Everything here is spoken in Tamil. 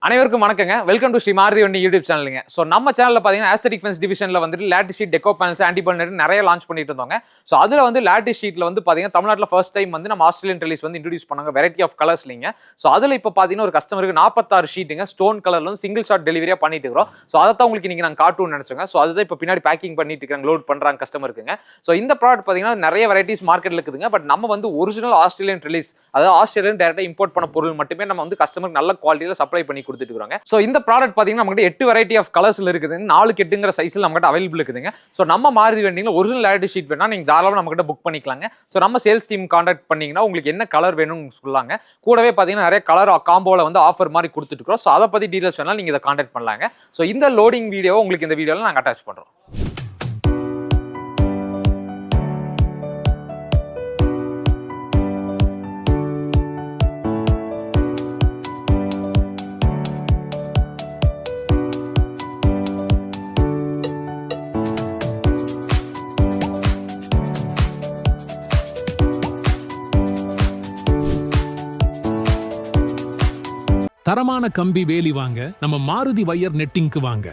அனைவருக்கும் வணக்கங்க. வெல்கம் டு ஸ்ரீ மாருதி வண்டி யூடியூப் சேனலுங்க. ஸோ நம்ம சேனலில் பார்த்தீங்கன்னா ஆஸ்தெடிக் ஃபென்ஸ் டிவிஷனில் வந்துட்டு லேட்டிஸ் ஷீட், டெக்கோ பேனல்ஸ், ஆன்டி பல்னர் நிறைய லான்ச் பண்ணிட்டு இருந்தோங்க. ஸோ அதில் வந்து லேட்டிஸ் ஷீட்டில் வந்து பார்த்தீங்கன்னா தமிழ்நாட்டில் ஃபர்ஸ்ட் டைம் வந்து நம்ம ஆஸ்திரேலியன் ரிலீஸ் வந்து இன்ட்ரடியூஸ் பண்ணாங்க. வெரைட்டி ஆஃப் கலர்ஸ்லிங்க. ஸோ அதில் இப்போ பார்த்தீங்கன்னா ஒரு கஸ்டமருக்கு 46 ஷீட்டுங்க ஸ்டோன் கலர்ல வந்து சிங்கிள் ஷாட் டெலிவரியாக பண்ணிட்டு இருக்கிறோம். ஸோ அதை தான் உங்களுக்கு இன்னைக்கு நாங்கள் காட்டுவோம்னு நினைச்சோங்க. ஸோ அதுதான் இப்போ பின்னாடி பேக்கிங் பண்ணிட்டு இருக்காங்க, லோட் பண்ணுறாங்க கஸ்டமருக்குங்க. ஸோ இந்த ப்ராடக்ட் பார்த்தீங்கன்னா நிறைய வெரைட்டிஸ் மார்க்கெட்டில் இருக்குதுங்க. பட் நம்ம வந்து ஒரிஜினல் ஆஸ்திரேலியன் ரிலீஸ், அதாவது ஆஸ்திரேலியன் டேரக்டாக இம்போர்ட் பண்ண பொருள் மட்டுமே நம்ம வந்து கஸ்டமருக்கு நல்ல குவாலிட்டியில் சப்ளை பண்ணி கொடுத்துட்டு இருக்கிறோங்க. ஸோ இந்த ப்ராடக்ட் பார்த்தீங்கன்னா நம்மகிட்ட 8 வெரைட்டி ஆஃப் கலர்ஸ்ல இருக்குது. 4 8ங்கிற சைஸ்ல நம்மகிட்ட அவைலபிள் இருக்குதுங்க. ஸோ நம்ம மாருதி வண்டியில் ஒரிஜினல் லேட்டிஸ் ஷீட் வேணா நீங்க தாராளமாக நம்மகிட்ட புக் பண்ணிக்கலாங்க. ஸோ நம்ம சேல்ஸ் டீம் கான்டாக்ட் பண்ணீங்கன்னா உங்களுக்கு என்ன கலர் வேணும்னு சொல்லாங்க. கூடவே பார்த்தீங்கன்னா நிறைய கலர் காம்போல வந்து ஆஃபர் மாதிரி கொடுத்துட்டு இருக்கோம். ஸோ அதை பத்தி டீடைல்ஸ் வேணாலும் நீங்க இதை கான்டாக்ட் பண்ணலாங்க. ஸோ இந்த லோடிங் வீடியோவை உங்களுக்கு இந்த வீடியோவில் நாங்கள் அட்டாச் பண்றோம். தரமான கம்பி வேலி வாங்க நம்ம மாருதி வயர் நெட்டிங்க்கு வாங்க.